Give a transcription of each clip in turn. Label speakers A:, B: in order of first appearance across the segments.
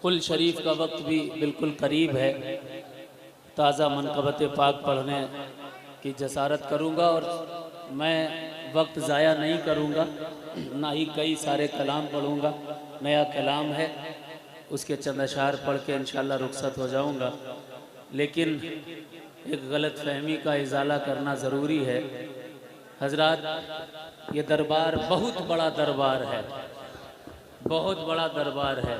A: कुल शरीफ का वक्त भी बिल्कुल करीब है। ताज़ा मनक़बत पाक पढ़ने की जसारत करूँगा और मैं वक्त ज़ाया नहीं करूँगा, ना ही कई सारे कलाम पढ़ूँगा। नया कलाम है, उसके चंद अशार पढ़ के इंशाअल्लाह रुखसत हो जाऊँगा। लेकिन एक गलत फहमी का इज़ाला करना ज़रूरी है। हजरात, ये दरबार बहुत बड़ा दरबार है, बहुत बड़ा दरबार है।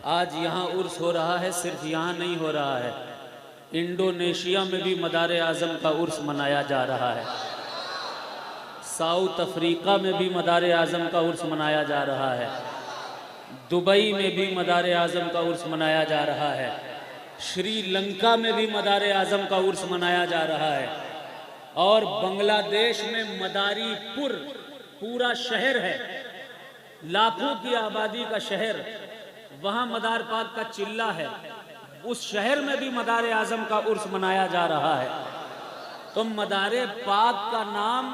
A: आज यहाँ उर्स हो रहा है, सिर्फ यहाँ नहीं हो रहा है, इंडोनेशिया में भी मदार आज़म का उर्स मनाया जा रहा है। साउथ अफ्रीका में भी मदार आज़म का उर्स मनाया जा रहा है। दुबई में भी मदार आज़म का उर्स मनाया जा रहा है। श्रीलंका में भी मदार आज़म का उर्स मनाया जा रहा है। और बांग्लादेश में मदारीपुर पूरा शहर है, लाखों की आबादी का शहर, वहाँ मदार पाक का चिल्ला है। उस शहर में भी मदार आज़म का उर्स मनाया जा रहा है। तो मदार पाक का नाम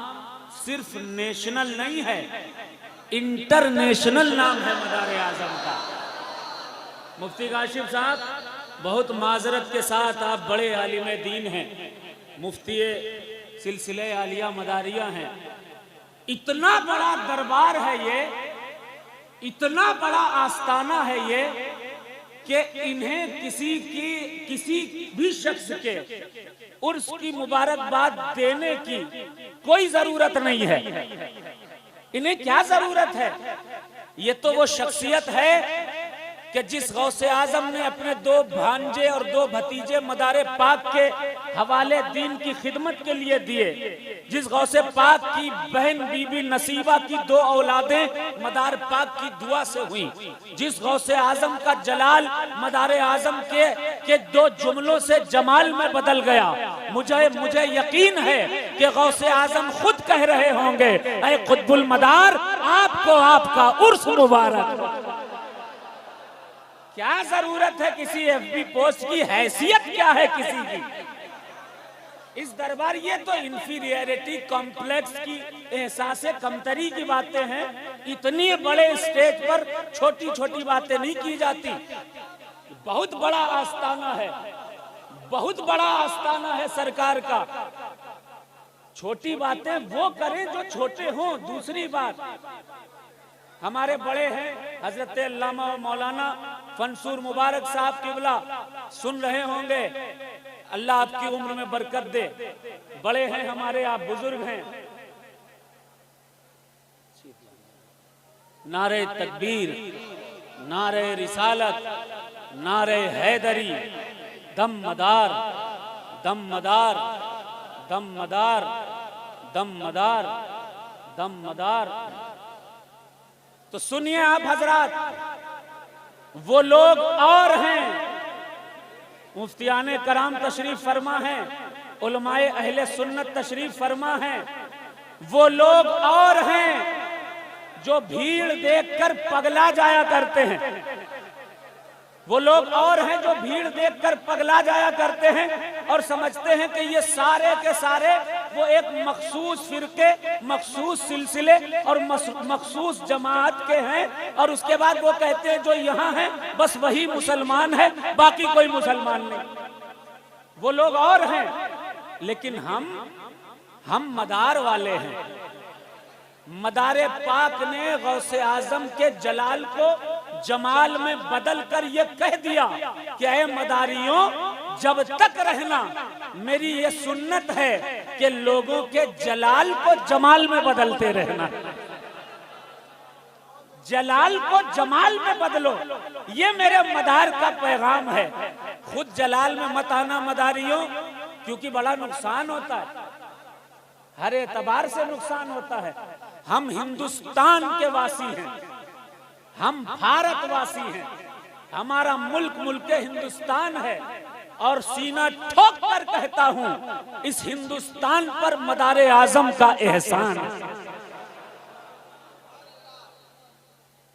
A: सिर्फ नेशनल नहीं है, इंटरनेशनल नाम है मदार आज़म का। मुफ्ती काशिफ साहब, बहुत माजरत के साथ आप बड़े आलिम दीन हैं, मुफ्ती सिलसिले आलिया मदारिया हैं। इतना बड़ा दरबार है ये, इतना बड़ा आस्ताना है ये कि इन्हें किसी भी शख्स के उर्स की मुबारकबाद देने की कोई जरूरत नहीं है। इन्हें क्या जरूरत है? ये तो वो शख्सियत है कि जिस गौसे आजम ने अपने 2 भांजे और 2 भतीजे मदारे पाक के हवाले दीन की खिदमत के लिए दिए, जिस गौसे पाक की बहन बीबी नसीबा की 2 औलादें मदार पाक की दुआ से हुई, जिस गौसे आजम का जलाल मदार आजम के 2 जुमलों से जमाल में बदल गया। मुझे यकीन है कि गौसे आजम खुद कह रहे होंगे, ऐ खुतबुल मदार, आपको आपका उर्स मुबारक। क्या जरूरत है किसी एफबी पोस्ट की? हैसियत क्या है किसी की? इस दरबार, ये तो इंफीरियरिटी कॉम्प्लेक्स की, एहसास कमतरी की बातें हैं। इतनी बड़े स्टेज पर छोटी छोटी बातें नहीं की जाती। बहुत बड़ा आस्ताना है, बहुत बड़ा आस्ताना है सरकार का। छोटी बातें वो करें जो छोटे हों। दूसरी बात, हमारे बड़े हैं हजरत अल्लामा मौलाना फंसूर मुबारक साहब किबला, सुन रहे होंगे, अल्लाह आपकी उम्र में बरकत दे। बड़े हैं हमारे, आप बुजुर्ग हैं। नारे तकबीर, नारे रिसालत, नारे हैदरी, दम मदार, दम मदार, दम मदार, दम मदार, दम मदार। तो सुनिए आप हजरात, वो लोग और हैं, मुफ्तियाने कराम तशरीफ फरमा हैं, उलमाए अहले सुन्नत तशरीफ फरमा हैं। वो लोग और हैं जो भीड़ देखकर पगला जाया करते हैं। वो लोग और हैं जो भीड़ देखकर पगला जाया करते हैं और समझते हैं कि ये सारे के सारे वो एक मखसूस फिरके, मखसूस सिलसिले और मखसूस जमात के हैं। और उसके बाद वो कहते हैं जो यहाँ हैं बस वही मुसलमान है, बाकी कोई मुसलमान नहीं। वो लोग और हैं, लेकिन हम मदार वाले हैं। मदारे पाक ने गौसे आजम के जलाल को जमाल में बदल कर ये कह दिया कि ऐ मदारियों, जब तक रहना मेरी ये सुन्नत है कि लोगों के जलाल को जमाल में बदलते रहना। जलाल को जमाल में बदलो, ये मेरे मदार का पैगाम है। खुद जलाल में मत आना मदारियों, क्योंकि बड़ा नुकसान होता है, हर एतबार से नुकसान होता है। हम हिंदुस्तान के वासी हैं, हम भारतवासी हैं, हमारा मुल्क हिंदुस्तान है। और सीना ठोक कर कहता हूं, इस हिंदुस्तान पर मदार आजम का एहसान है।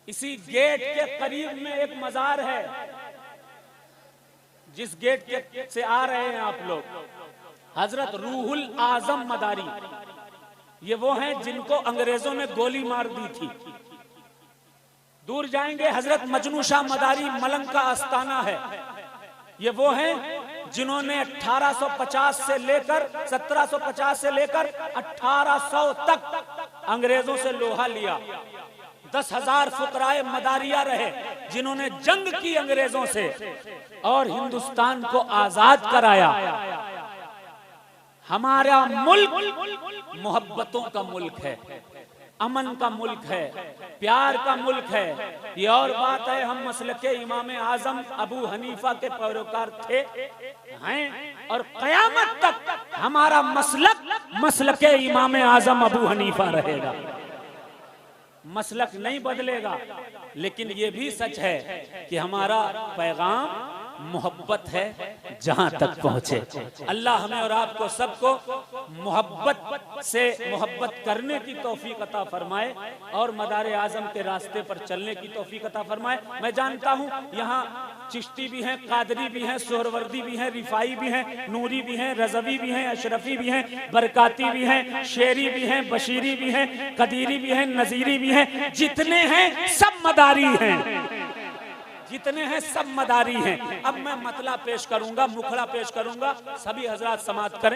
A: इसी गेट के करीब में एक मजार है, जिस गेट से आ रहे हैं आप लोग, हजरत रूहुल आजम मदारी, ये वो हैं जिनको अंग्रेजों ने गोली मार दी थी। दूर जाएंगे, हजरत मजनू शाह मदारी मलंग का आस्थाना है। ये वो हैं जिन्होंने 1850 से लेकर 1750 से लेकर 1800 तक अंग्रेजों से लोहा लिया। 10,000 फुकराए मदारिया रहे जिन्होंने जंग की अंग्रेजों से और हिंदुस्तान को आजाद कराया। हमारा मुल्क मोहब्बतों का मुल्क है, अमन का मुल्क है, प्यार का मुल्क है। ये और बात है, हम मसलके इमाम आजम अबू हनीफा के पैरोकार थे, हैं, और कयामत तक हमारा मसलके इमाम आजम अबू हनीफा रहेगा। मसलक नहीं बदलेगा, लेकिन ये भी सच है कि हमारा पैगाम मोहब्बत है जहां तक पहुंचे। अल्लाह हमें और आपको सबको मोहब्बत से मोहब्बत करने की तौफीक अता फरमाए और मदार आजम के रास्ते पर चलने की तौफीक अता फरमाए। मैं जानता हूं यहाँ चिश्ती भी हैं, कादरी भी हैं, सोहरवर्दी भी हैं, रिफाई भी हैं, नूरी भी हैं, रजवी भी हैं, अशरफी भी हैं, बरकाती भी हैं, शेरी भी हैं, बशीरी भी हैं, कदीरी भी हैं, नजीरी भी हैं। जितने हैं सब मदारी हैं, जितने हैं सब मदारी हैं। अब मैं मतला पेश करूंगा, मुखड़ा पेश करूंगा, सभी हजरात समाअत करें।